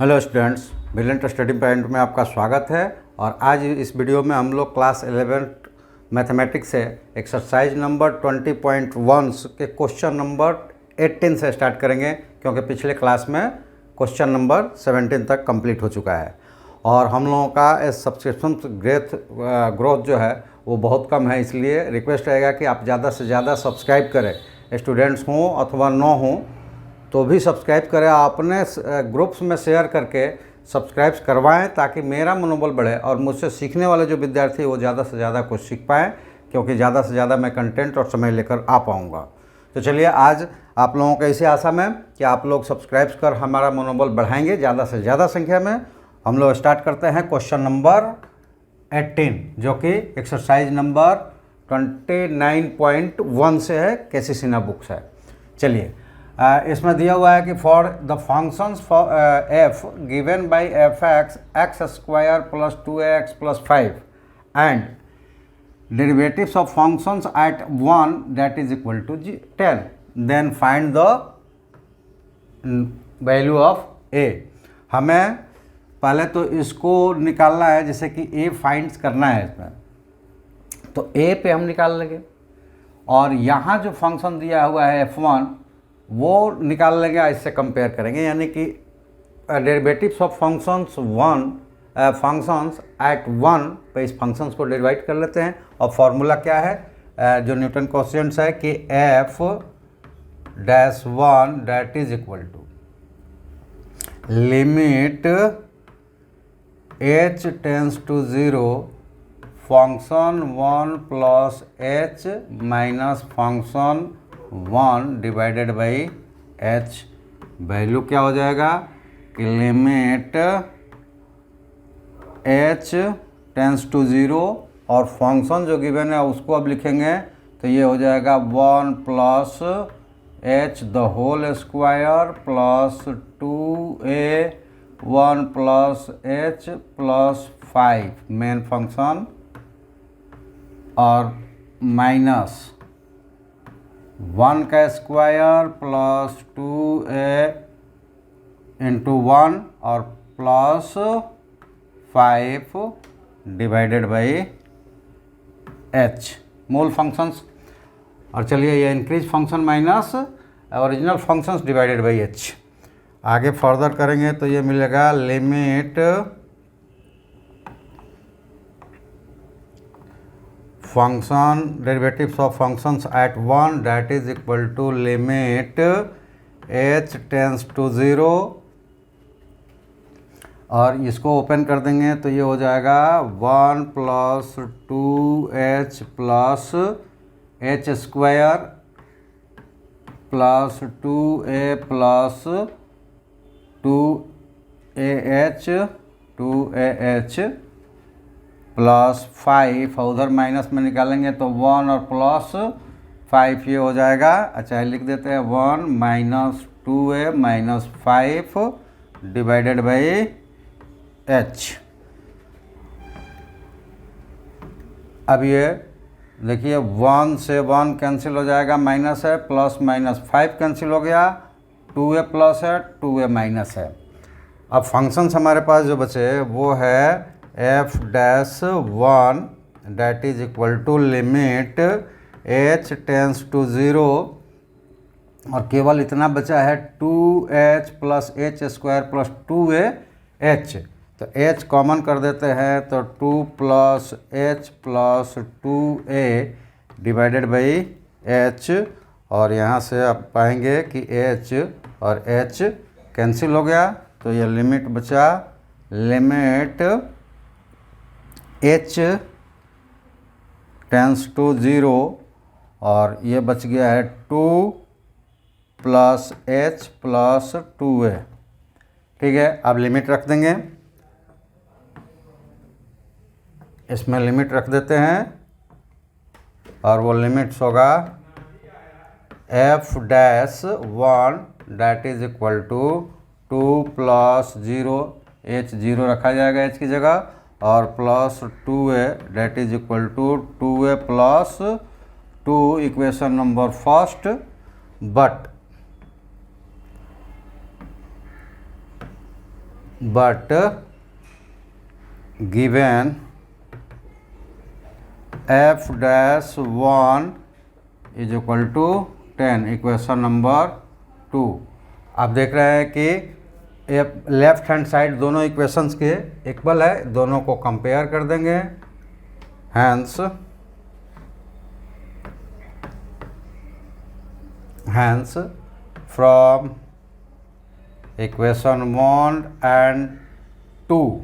Hello students, brilliant study point में आपका स्वागत है। और आज इस वीडियो में हम लोग क्लास 11 मैथमेटिक्स से एक्सरसाइज नंबर 20.1 के क्वेश्चन नंबर 18 से स्टार्ट करेंगे, क्योंकि पिछले क्लास में क्वेश्चन नंबर 17 तक कंप्लीट हो चुका है। और हम लोगों का सब्सक्रिप्शन ग्रोथ जो है वो बहुत कम है, इसलिए रिक्वेस्ट रहेगा कि आप ज़्यादा से ज़्यादा सब्सक्राइब करें। स्टूडेंट्स हों अथवा न हों तो भी सब्सक्राइब करें, अपने ग्रुप्स में शेयर करके सब्सक्राइब करवाएं, ताकि मेरा मनोबल बढ़े और मुझसे सीखने वाले जो विद्यार्थी वो ज़्यादा से ज़्यादा कुछ सीख पाएँ, क्योंकि ज़्यादा से ज़्यादा मैं कंटेंट और समय लेकर आ पाऊँगा। तो चलिए, आज आप लोगों का इसी आशा में कि आप लोग सब्सक्राइब कर हमारा मनोबल बढ़ाएंगे ज़्यादा से ज़्यादा संख्या में। हम लोग स्टार्ट करते हैं क्वेश्चन नंबर 18, जो कि एक्सरसाइज नंबर 29.1 से है, केसी बुक से। चलिए, इसमें दिया हुआ है कि for the functions for F given by F X square plus 2x plus 5 and derivatives of functions at 1 that is equal to 10, then find the value of A. हमें पहले तो इसको निकालना है, जैसे कि ए फाइंड करना है इसमें, तो ए पे हम निकाल लेंगे। और यहाँ जो फंक्शन दिया हुआ है f1 वो निकाल लेंगे, इससे कंपेयर करेंगे, यानी कि डेरिवेटिव्स ऑफ फंक्शंस एट 1 पे इस फंक्शंस को डिवाइड कर लेते हैं। और फार्मूला क्या है, जो न्यूटन कॉन्स्टेंट है, कि f-1 that is equal to limit h tends to 0 function 1 plus h minus function 1 divided by h। Value क्या हो जाएगा कि लिमिट h टेंस टू 0 और फंक्शन जो गिवन है उसको अब लिखेंगे, तो ये हो जाएगा 1 plus h the whole square plus 2a 1 plus h plus 5 main function, और माइनस 1 का स्क्वायर प्लस 2a इंटू 1 और प्लस 5 डिवाइडेड बाई h मूल फंक्शंस। और चलिए, ये increase function minus original functions divided by h। आगे फर्दर करेंगे तो ये मिलेगा limit function derivatives of functions at 1 that is equal to limit h tends to 0, और इसको ओपन कर देंगे तो ये हो जाएगा 1 plus 2h plus h square plus 2a plus 2ah plus 5, उधर माइनस में निकालेंगे तो 1 और प्लस 5 ये हो जाएगा। अच्छा, लिख देते हैं 1 minus 2a minus 5 divided by h। अब ये देखिए, 1 से 1 कैंसिल हो जाएगा, माइनस है, प्लस माइनस 5 कैंसिल हो गया, 2a प्लस है 2a माइनस है। अब फंक्शंस हमारे पास जो बचे वो है f-1 that is equal to limit h tends to 0, और केवल इतना बचा है 2h plus h square plus 2ah। तो h कॉमन कर देते हैं, तो 2 plus h plus 2a divided by h, और यहाँ से आप पाएंगे कि h और h कैंसिल हो गया, तो ये लिमिट बचा लिमिट h टेंस टू 0, और ये बच गया है 2 प्लस h प्लस 2a। ठीक है, अब लिमिट रख देंगे, इसमें लिमिट रख देते हैं, और वो लिमिट्स होगा f-1 that is equal to 2 plus 0, h 0 रखा जाएगा h की जगह, और plus 2a that is equal to 2a plus 2 equation number first, but but given f dash 1 is equal to 10, equation number 2। आप देख रहे हैं कि लेफ्ट हैंड साइड दोनों इक्वेशंस के इक्वल है, दोनों को कंपेयर कर देंगे। हैंस फ्रॉम इक्वेशन 1 एंड 2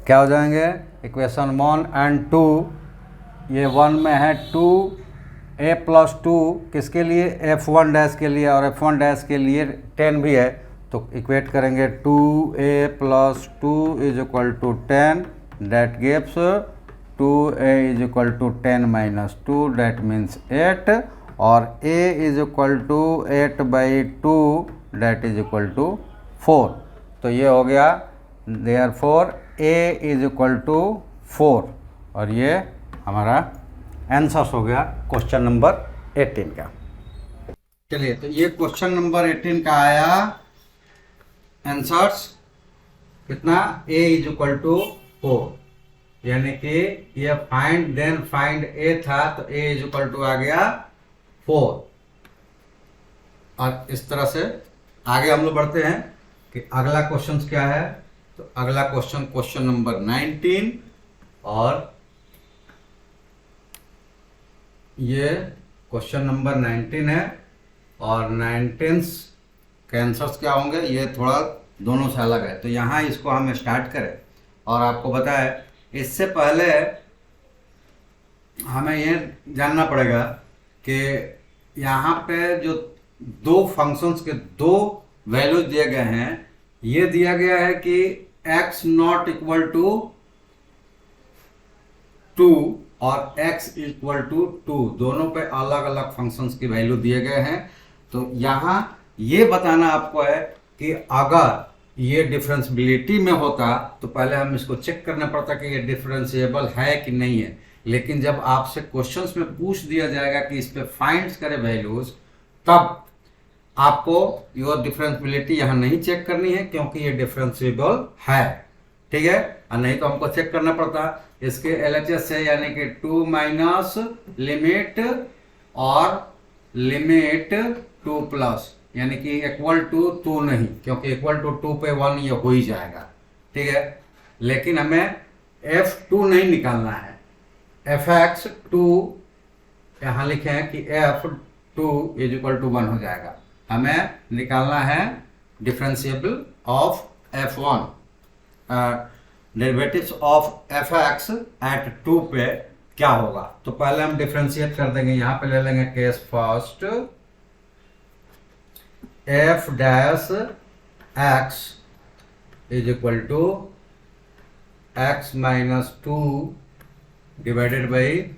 क्या हो जाएंगे? इक्वेशन 1 एंड 2, ये 1 में है 2a प्लस 2 किसके लिए? f1 डैश के लिए, और f1 डैश के लिए 10 भी है, तो इक्वेट करेंगे 2a plus 2 is equal to 10, that gives 2a is equal to 10 minus 2, that means 8, और a is equal to 8 by 2, that is equal to 4। तो ये हो गया, therefore a is equal to 4, और ये हमारा आंसर हो गया क्वेश्चन नंबर 18 का। चलिए, तो ये क्वेश्चन नंबर 18 का आया आंसर्स कितना? a इज इक्वल टू 4, यानी कि ये फाइंड देन फाइंड a था, तो a इज इक्वल टू आ गया 4। और इस तरह से आगे हम लोग बढ़ते हैं कि अगला क्वेश्चन क्या है। तो अगला क्वेश्चन नंबर 19, और ये क्वेश्चन नंबर 19 है, और 19 के आंसर्स क्या होंगे ये थोड़ा दोनों से अलग है। तो यहाँ इसको हम स्टार्ट करें, और आपको पता है इससे पहले हमें ये जानना पड़ेगा कि यहाँ पे जो दो फंक्शंस के दो वैल्यूज दिए गए हैं, ये दिया गया है कि x नॉट इक्वल टू 2 और x इक्वल टू 2, दोनों पे अलग अलग फंक्शंस की वैल्यू दिए गए हैं। तो यहाँ ये बताना आपको है कि अगर ये डिफरेंशियबिलिटी में होता तो पहले हम इसको चेक करना पड़ता कि ये डिफरेंशिएबल है कि नहीं है। लेकिन जब आपसे क्वेश्चंस में पूछ दिया जाएगा कि इस पे फाइंड करें वैल्यूज, तब आपको योर डिफरेंशियबिलिटी यहाँ नहीं चेक करनी है, क्योंकि ये डिफरेंशिएबल है, ठीक है। और नहीं तो हमको चेक करना पड़ता इसके LHS से, यानी कि 2 माइनस लिमिट और लिमिट 2 प्लस, यानी कि इक्वल टू 2 नहीं, क्योंकि इक्वल टू 2 पे 1 ये हो ही जाएगा, ठीक है। लेकिन हमें f2 नहीं निकालना है, fx2 यहाँ लिखे हैं कि f2 इज इक्वल टू 1 हो जाएगा। हमें निकालना है differentiable of f1, derivatives of fx at 2 पे क्या होगा। तो पहले हम डिफरेंशिएट कर देंगे, यहाँ पे ले लेंगे case first, f dash x is equal to x minus 2 divided by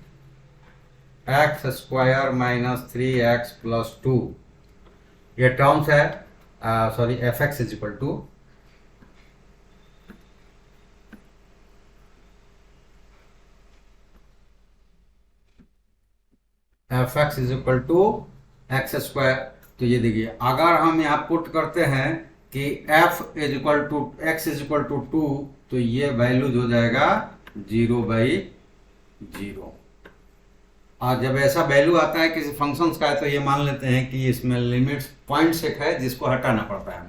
x square minus 3x plus 2, ये टर्म्स है, sorry fx is equal to fx is equal to x square. तो ये देखिए, अगर हम यहाँ पुट करते हैं कि f is equal to x is equal to 2, तो ये वैल्यूज हो जाएगा 0/0। और जब ऐसा वैल्यू आता है किसी फंक्शंस का, तो ये मान लेते हैं कि इसमें लिमिट्स पॉइंट्स एक है जिसको हटाना पड़ता है।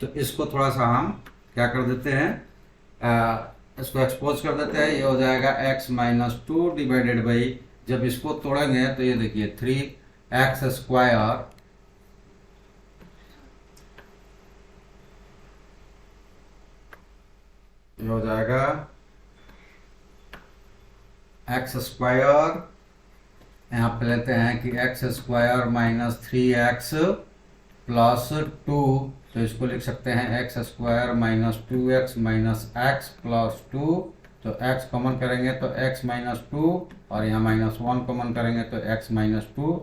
तो इसको थोड़ा सा हम क्या कर देते हैं, इसको एक्सपोज कर देते हैं, ये हो जाएगा x माइनस 2 डिवाइडेड बाई, जब इसको तोड़ेंगे तो ये देखिए 3x स्क्वायर ये हो जाएगा x स्क्वायर, यहाँ पे लेते हैं कि x square minus 3x plus 2, तो इसको लिख सकते हैं x square minus 2x minus x plus 2, तो x कॉमन करेंगे तो x माइनस 2, और यहाँ माइनस 1 कॉमन करेंगे तो x माइनस 2,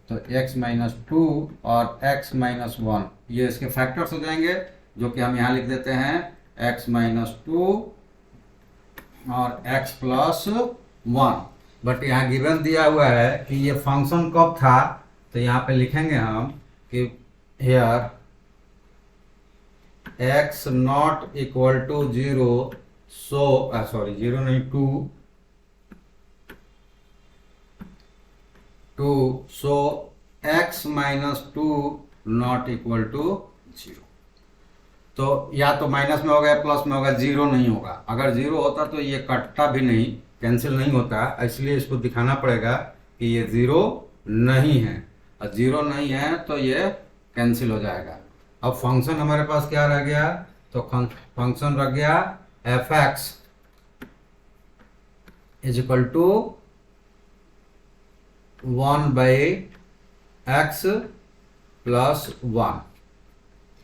तो x माइनस 2 और x माइनस 1 ये इसके फैक्टर्स हो जाएंगे, जो कि हम यहाँ लिख देते हैं x माइनस 2 और x प्लस 1। बट यहाँ गिवन दिया हुआ है कि ये फंक्शन कब था, तो यहाँ पे लिखेंगे हम कि here x not equal to 0, so sorry 0 नहीं 2, so x minus 2 not equal to 0। तो या तो माइनस में होगा या प्लस में होगा, जीरो नहीं होगा। अगर जीरो होता तो ये कटता भी नहीं, कैंसिल नहीं होता, इसलिए इसको दिखाना पड़ेगा कि ये जीरो नहीं है, और जीरो नहीं है तो ये कैंसिल हो जाएगा। अब फंक्शन हमारे पास क्या रह गया, तो फंक्शन रह गया f x is equal to 1/x plus 1,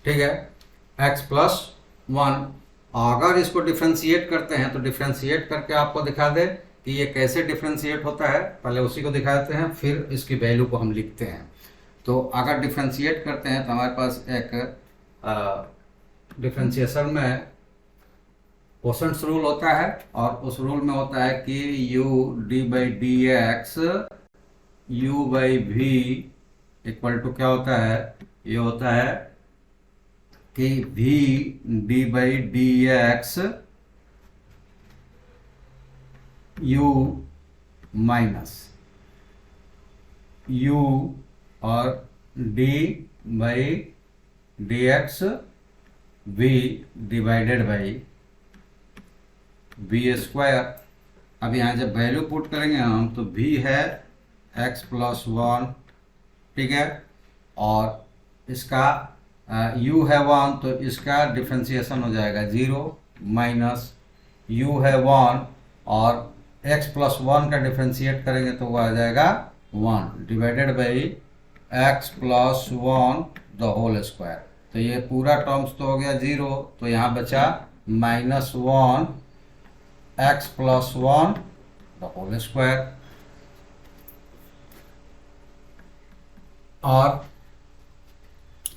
ठीक है, x प्लस 1। अगर इसको डिफ्रेंशिएट करते हैं तो डिफ्रेंशिएट करके आपको दिखा दे कि ये कैसे डिफ्रेंशिएट होता है, पहले उसी को दिखा देते हैं, फिर इसकी वैल्यू को हम लिखते हैं। तो अगर डिफ्रेंशिएट करते हैं तो हमारे पास एक डिफ्रेंशिएशन में क्वोशंट रूल होता है, और उस रूल में होता है कि u d/dx u/v equal to क्या होता है, ये होता है कि v d/dx u minus u और d/dx v divided by v square. अब यहाँ जब वैल्यू पुट करेंगे हम तो v है x प्लस 1, ठीक है, और इसका u है 1 तो इसका डिफ्रेंशिएशन हो जाएगा 0 माइनस u है 1 और x प्लस 1 का डिफ्रेंशिएट करेंगे तो वो आ जाएगा 1 divided by x plus 1 the whole square. तो ये पूरा टर्म्स तो हो गया 0, तो यहाँ बचा minus 1 x plus 1 the whole square. और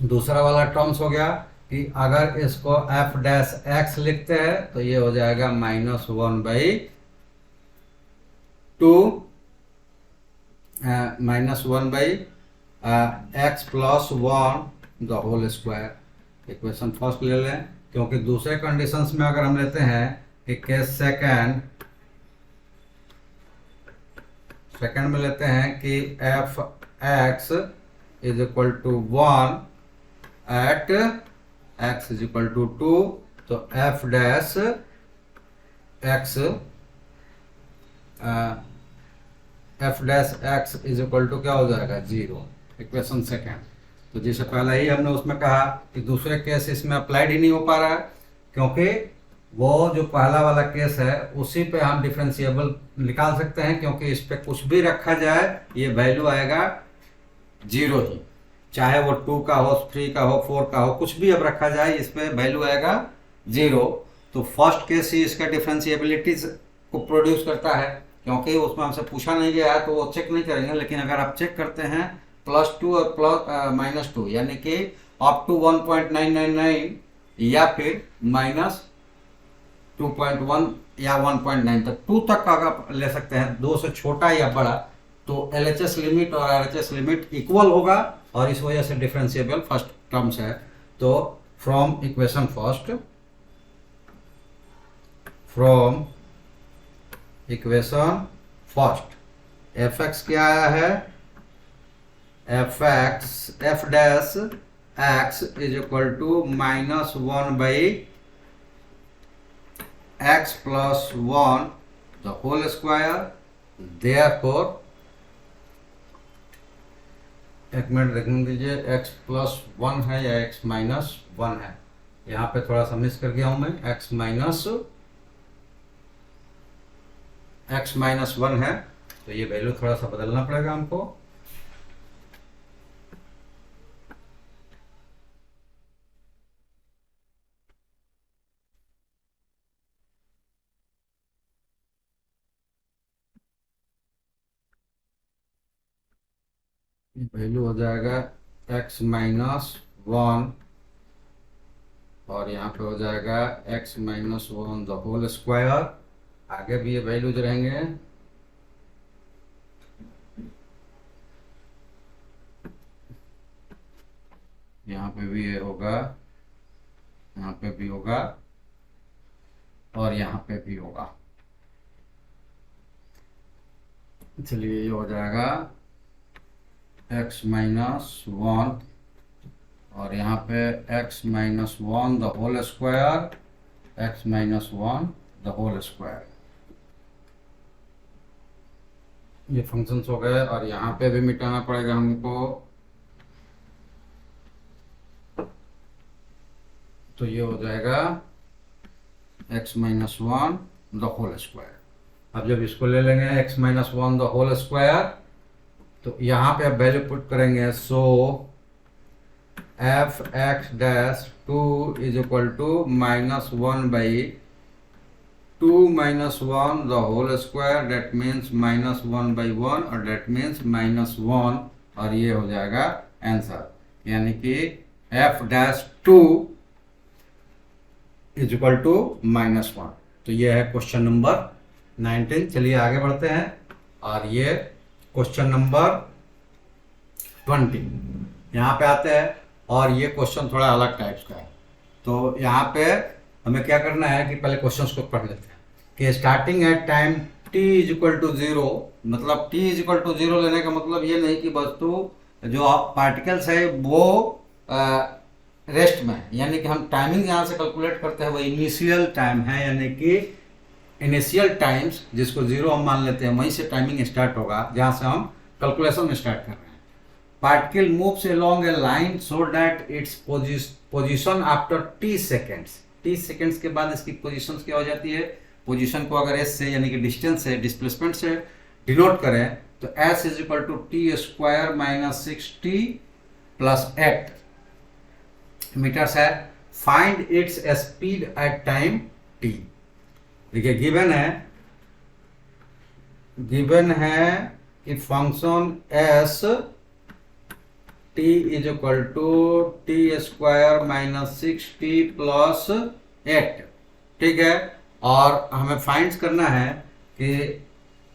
दूसरा वाला टर्म्स हो गया कि अगर इसको f डैश x लिखते हैं तो ये हो जाएगा -1/2 -1/x plus 1 the whole square. Equation first ले लें, क्योंकि दूसरे कंडीशंस में अगर हम लेते हैं कि केस सेकंड में लेते हैं कि f x is equal to 1 at x is equal to 2, तो f dash x is equal to क्या हो जाएगा 0, इक्वेशन सेकेंड। तो जैसे पहले ही हमने उसमें कहा कि दूसरे केस इसमें अप्लाइड ही नहीं हो पा रहा है, क्योंकि वो जो पहला वाला केस है उसी पे हम डिफरेंशिएबल निकाल सकते हैं, क्योंकि इस पे कुछ भी रखा जाए ये वैल्यू आएगा 0 ही, चाहे वो 2 का हो, 3 का हो, 4 का हो, कुछ भी अब रखा जाए इस पे वैल्यू आएगा 0। तो फर्स्ट केस ही इसका डिफरेंशिएबिलिटी को प्रोड्यूस करता है, क्योंकि उसमें हमसे पूछा नहीं गया है तो वो चेक नहीं करेंगे। लेकिन अगर आप चेक करते हैं +2 और -2 यानी कि अप टू 1.999 या फिर -2.1 या 1.9 तक, 2 तक का अगर ले सकते हैं, 2 से छोटा या बड़ा, तो LHS लिमिट और RHS लिमिट इक्वल होगा, और इस वजह से डिफरेंशिएबल फर्स्ट टर्म्स है। तो from equation first f x क्या आया है, f dash x is equal to -1/x plus 1 the whole square. Therefore, एक मिनट देखने दीजिए, x प्लस 1 है या x माइनस 1 है, यहाँ पे थोड़ा सा मिस कर गया हूं मैं, x माइनस 1 है, तो ये वैल्यू थोड़ा सा बदलना पड़ेगा हमको। वैल्यू हो जाएगा x माइनस 1 और यहाँ पे हो जाएगा x minus 1 the whole square. आगे भी ये वैल्यूज रहेंगे, यहाँ पे भी ये होगा यहाँ पे भी होगा और यहाँ पे भी होगा। चलिए ये हो जाएगा x माइनस 1 और यहाँ पे x minus 1 the whole square, x minus 1 the whole square. ये फंक्शंस हो गए और यहाँ पे भी मिटाना पड़ेगा हमको, तो ये हो जाएगा x minus 1 the whole square. अब जब इसको ले लेंगे x minus 1 the whole square, तो यहाँ पे अब वैल्यू पुट करेंगे। So F X dash 2 is equal to minus 1 by 2 minus 1 the whole square, that means minus 1 by 1 और डेट मीन्स माइनस 1, और ये हो जाएगा आंसर। यानी कि f dash 2 is equal to minus 1। तो ये है क्वेश्चन नंबर 19। चलिए आगे बढ़ते हैं और ये क्वेश्चन नंबर 20 यहाँ पे आते हैं और ये क्वेश्चन थोड़ा अलग टाइप्स का है। तो यहाँ पे हमें क्या करना है कि पहले क्वेश्चंस को पढ़ लेते हैं कि starting at time t is equal to 0, मतलब t इज इक्वल टू 0 लेने का मतलब ये नहीं कि वस्तु जो पार्टिकल्स है वो रेस्ट में, यानी कि हम टाइमिंग यहाँ से कैलकुलेट करते हैं वो इनिशियल टाइम है, यानी कि इनिशियल टाइम्स जिसको 0 हम मान लेते हैं वहीं से टाइमिंग स्टार्ट होगा जहाँ से हम कैलकुलेशन स्टार्ट कर रहे हैं। Particle moves along a line so that its position after t seconds. t seconds के बाद इसकी पोजीशन क्या हो जाती है, पोजीशन को अगर s से यानी कि डिस्टेंस से, डिस्प्लेसमेंट से डिनोट करें तो s is equal to T square minus 6t plus 8 metres है। Find its speed at time t। देखिए गिवन है कि function s t is equal to T square minus 6t plus 8, ठीक है। और हमें फाइंड करना है कि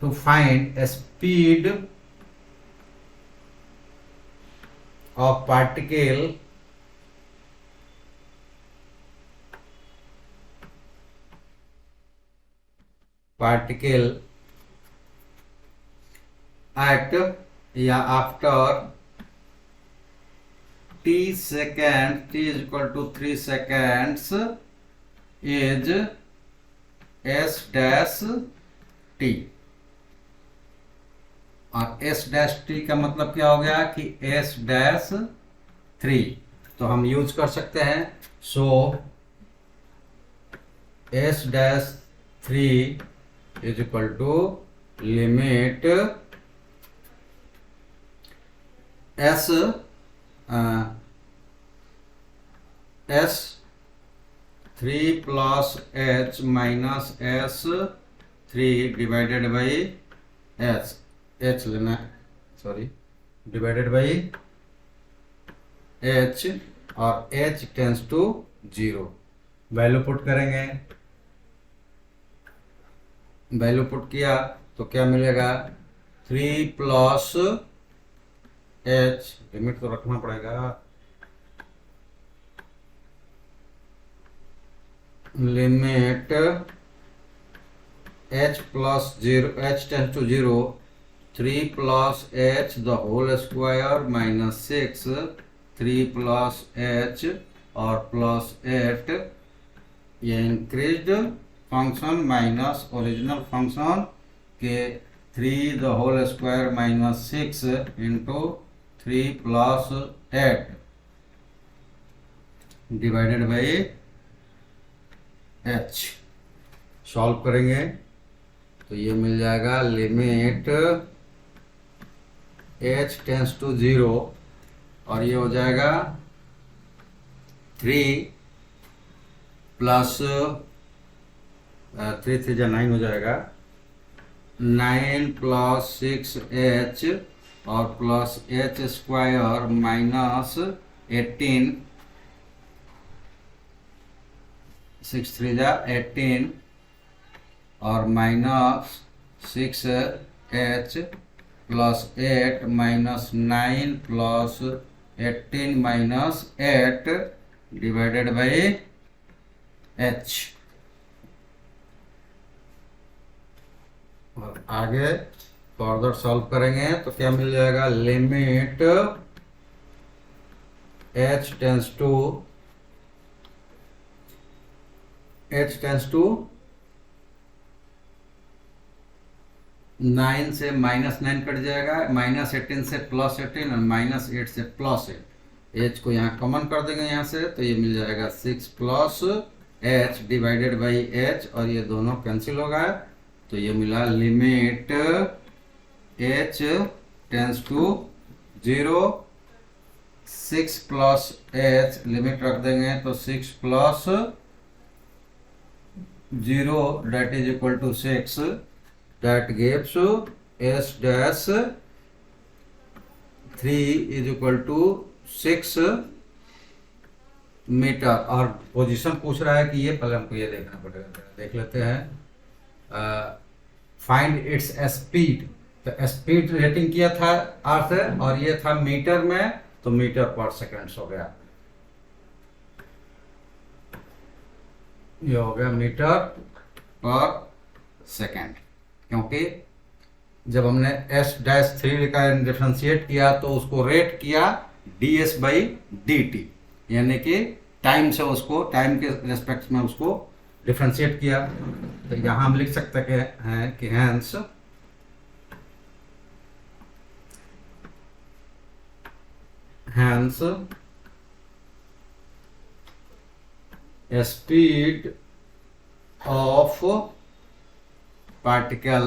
to find speed of particle at या after t second, t is equal to 3 seconds is s dash t। और s डैश t का मतलब क्या हो गया कि s डैश 3, तो हम यूज कर सकते हैं। So s dash 3 is equal to limit s s 3 plus h minus s 3 divided by h लेना है, सॉरी, डिवाइडेड बाई h और h tends to 0। Value put करेंगे, वैल्यू पुट किया तो क्या मिलेगा 3 प्लस h, लिमिट तो रखना पड़ेगा, limit h plus 0 h tends to 0, 3 plus h the whole square minus 6, 3 plus h और प्लस 8, ये increased function minus original function के 3 the whole square minus 6 into 3 plus 8 divided by h। Solve करेंगे तो ये मिल जाएगा लिमिट h टेंस टू 0 और ये हो जाएगा 3 प्लस 3 3 जा 9 हो जाएगा, 9 प्लस 6h और प्लस h स्क्वायर माइनस 18, 6 3 जा 18 और minus 6h plus 8 minus 9 plus 18 minus 8 divided by H. और आगे फर्दर सॉल्व करेंगे तो क्या मिल जाएगा, लिमिट एच टेंस टू 9 से -9 कट जाएगा, -18 से +18 और -8 से +8। एच को यहाँ कॉमन कर देंगे यहाँ से, तो ये मिल जाएगा 6 + एच डिवाइडेड बाई एच, और ये दोनों कैंसिल हो गया, तो ये मिला limit h tends to 0, 6 + h limit रख देंगे तो 6 + 0 that is equal to 6, that gives s dash 3 is equal to 6 metre. और पोजीशन पूछ रहा है कि ये, पहले हमको ये देखना पड़ेगा, देख लेते हैं। फाइंड इट्स स्पीड, तो स्पीड रेटिंग किया था आर से, और ये था मीटर में, तो मीटर पर सेकंड हो गया, ये हो गया मीटर पर सेकंड। क्योंकि जब हमने s-3 लिखा है, डिफरेंशिएट किया, तो उसको रेट किया ds/dt, यानी कि टाइम से उसको, टाइम के रेस्पेक्ट में उसको डिफरेंशिएट किया। तो यहाँ हम लिख सकते हैं कि hence speed of particle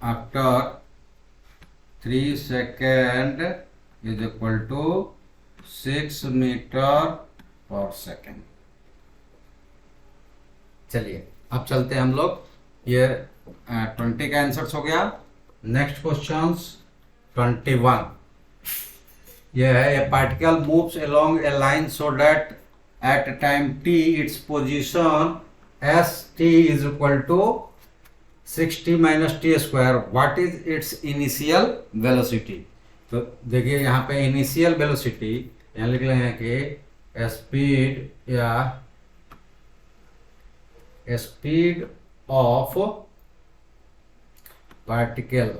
after 3 second is equal to 6 metre per second. चलिए अब चलते हैं हम लोग, ये 20 का आंसर हो गया। नेक्स्ट क्वेश्चन 21, यह है, a particle moves along a line so that at time t its position s t is equal to 60 - t², what is its initial velocity. तो देखिए यहाँ पे इनिशियल वेलोसिटी यहाँ लिख रहे हैं कि स्पीड या speed of particle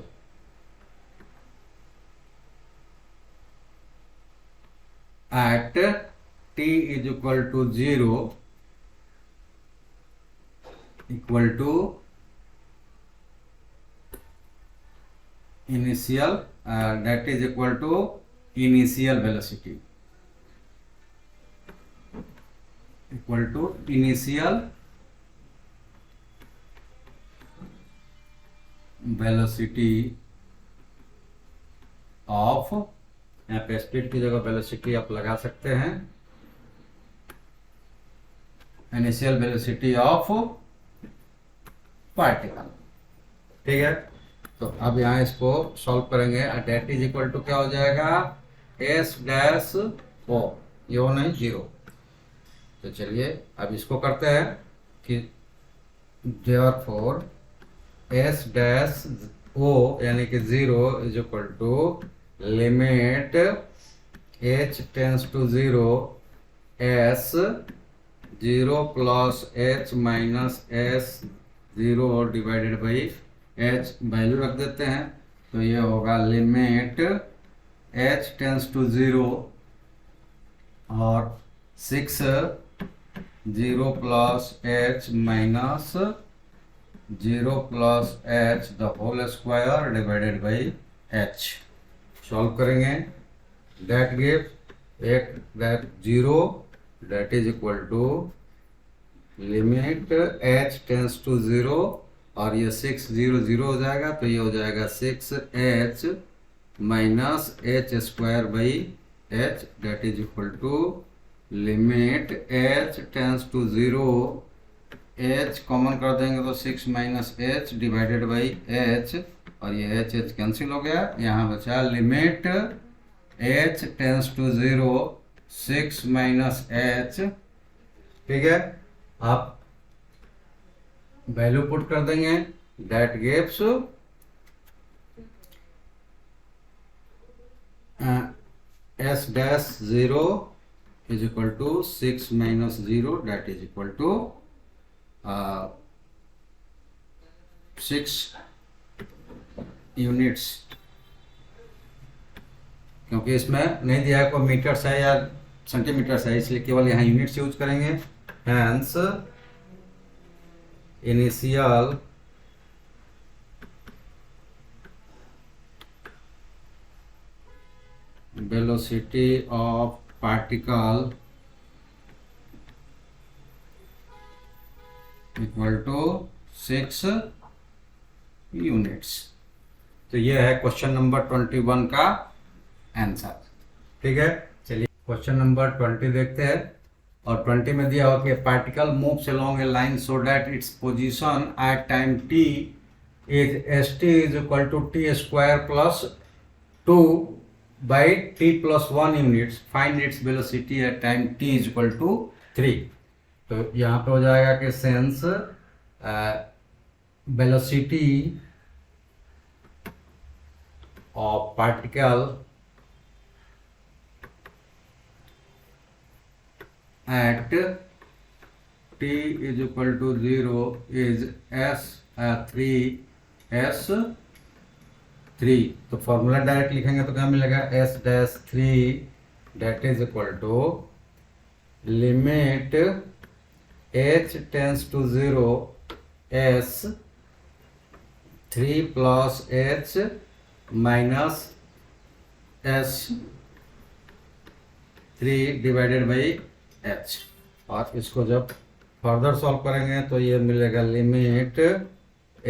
at t is equal to 0 equal to initial that is equal to initial velocity, equal to initial velocity of, यहाँ पे स्पीड की जगह वेलोसिटी आप लगा सकते हैं, इनिशियल वेलोसिटी ऑफ पार्टिकल। ठीक है, तो अब यहाँ इसको सॉल्व करेंगे, डेट इज इक्वल टू क्या हो जाएगा, s-o, ये हो नहीं 0। तो चलिए अब इसको करते हैं कि therefore s-o यानी कि 0 is equal to limit h tends to 0 s 0 + h - s 0 divided by h, value रख देते हैं, तो ये होगा लिमिट h टेंस टू 0 और 6 0 + h - 0 + h the whole square divided by h। Solve करेंगे, दैट गिव एक that 0 that is equal to limit h tends to 0 और ये 6 0 0 हो जाएगा, तो ये हो जाएगा 6h - h² by h that is equal to limit h tends to 0, h common कर देंगे तो 6 - h डिवाइडेड बाई h, और ये h कैंसिल हो गया, यहाँ बचा limit h tends to 0 6 - h। ठीक है, आप वैल्यू पुट कर देंगे, that gives s dash 0 is equal to 6 minus 0 that is equal to 6 units, क्योंकि इसमें नहीं दिया है कोई मीटर्स है या सेंटीमीटर्स है, इसलिए केवल यहाँ यूनिट्स यूज करेंगे। Hence initial velocity of particle equal to 6 units. तो ये है क्वेश्चन नंबर 21 का आंसर। ठीक है, चलिए क्वेश्चन नंबर 20 देखते हैं। और 20 में दिया हुआ कि particle moves along a line so that its position at time t is st is equal to t square plus 2 by t plus 1 units. Find its velocity at time t is equal to 3। तो यहाँ पे हो जाएगा कि hence velocity of particle at t is equal to 0 is s3 तो formula direct लिखेंगे तो क्या मिलेगा, s dash 3 that is equal to limit h tends to 0 s 3 plus h minus s 3 divided by h। और इसको जब further solve करेंगे तो ये मिलेगा लिमिट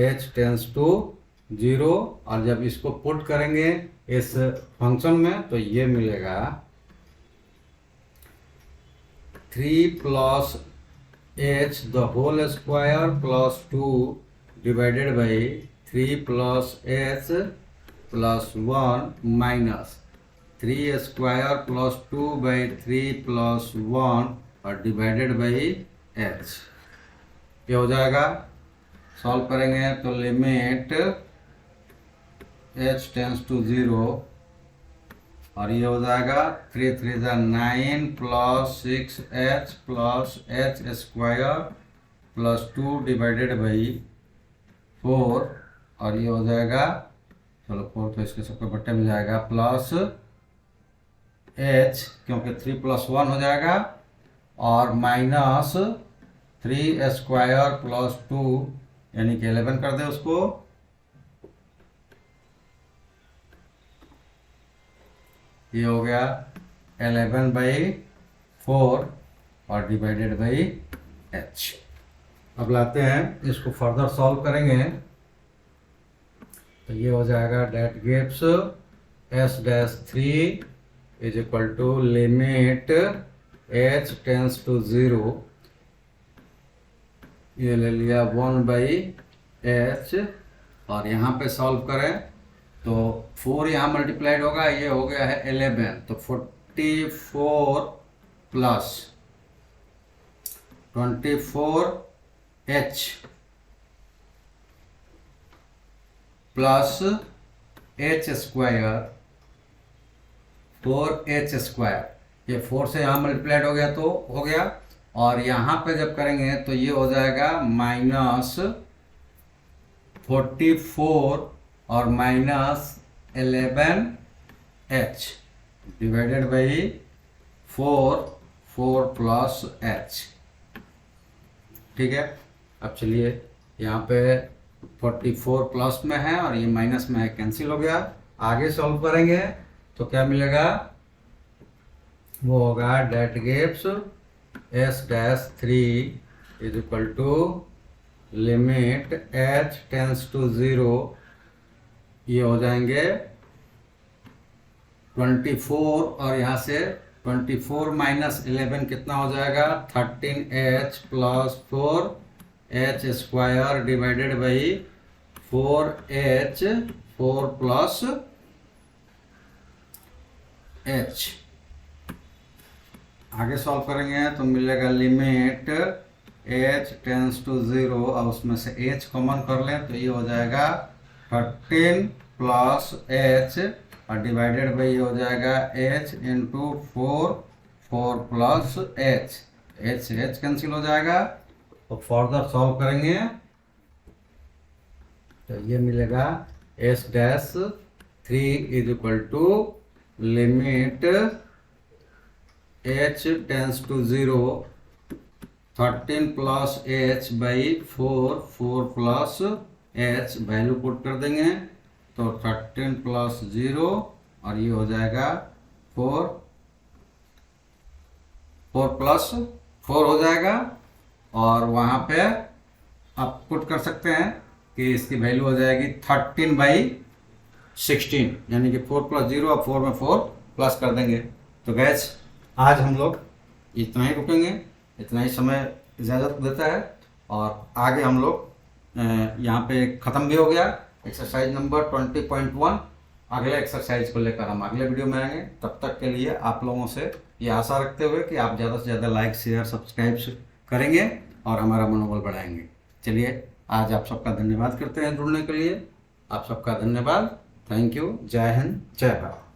h टेंस टू 0, और जब इसको पुट करेंगे इस फंक्शन में तो ये मिलेगा 3 plus h the whole square plus 2 divided by 3 plus h plus 1 minus 3 square plus 2 by 3 plus 1 और डिवाइडेड बाई h। ये हो जाएगा, सॉल्व करेंगे तो लिमिट h टेंस टू 0 और ये हो जाएगा 3 3 9 plus 6h plus h square plus 2 divided by 4 और ये हो जाएगा, चलो 4 तो इसके सबके बट्टे में जाएगा, प्लस h क्योंकि 3 प्लस 1 हो जाएगा और माइनस 3 स्क्वायर प्लस 2 यानी कि 11 कर दे उसको, ये हो गया 11/4 और डिवाइडेड बाई h। अब लाते हैं इसको फर्दर सॉल्व करेंगे तो ये हो जाएगा that gives s dash 3 is equal to limit h tends to 0, ये ले लिया 1/h और यहाँ पे सॉल्व करें तो 4 यहाँ मल्टीप्लाइड होगा, ये हो गया है 11, तो 44 plus 24h plus h square 4h square, ये 4 से यहाँ मल्टीप्लाइड हो गया तो हो गया, और यहाँ पे जब करेंगे तो ये हो जाएगा माइनस 44 और minus 11h divided by 4 plus h। ठीक है, अब चलिए यहाँ पे 44 प्लस में है और ये माइनस में है, कैंसिल हो गया। आगे सॉल्व करेंगे तो क्या मिलेगा, वो होगा that gives s dash 3 is equal to limit h tends to 0, ये हो जाएंगे 24 और यहाँ से 24 माइनस 11 कितना हो जाएगा, 13h plus 4h square divided by 4h 4 plus h। आगे सॉल्व करेंगे तो मिलेगा लिमिट h टेंस टू 0 और उसमें से h कॉमन कर लें तो ये हो जाएगा 13 प्लस h और डिवाइडेड बाई ये हो जाएगा h into 4 plus h cancel हो जाएगा। तो फर्दर सॉल्व करेंगे तो ये मिलेगा s dash 3 is equal to limit h tends to 0 13 plus h by 4 plus h value put कर देंगे तो 13 प्लस 0 और ये हो जाएगा 4 प्लस 4 हो जाएगा। और वहाँ पे आप पुट कर सकते हैं कि इसकी वैल्यू हो जाएगी 13/16 यानी कि 4 प्लस 0 और 4 में 4 प्लस कर देंगे। तो गैस आज हम लोग इतना ही रुकेंगे, इतना ही समय इजाज़त देता है और आगे हम लोग यहाँ पे ख़त्म भी हो गया एक्सरसाइज नंबर 20.1। अगले एक्सरसाइज को लेकर हम अगले वीडियो में आएंगे। तब तक के लिए आप लोगों से ये आशा रखते हुए कि आप ज़्यादा से ज़्यादा लाइक शेयर सब्सक्राइब करेंगे और हमारा मनोबल बढ़ाएंगे। चलिए आज आप सबका धन्यवाद करते हैं जुड़ने के लिए। आप सबका धन्यवाद। Thank you. जय हिंद, जय भारत।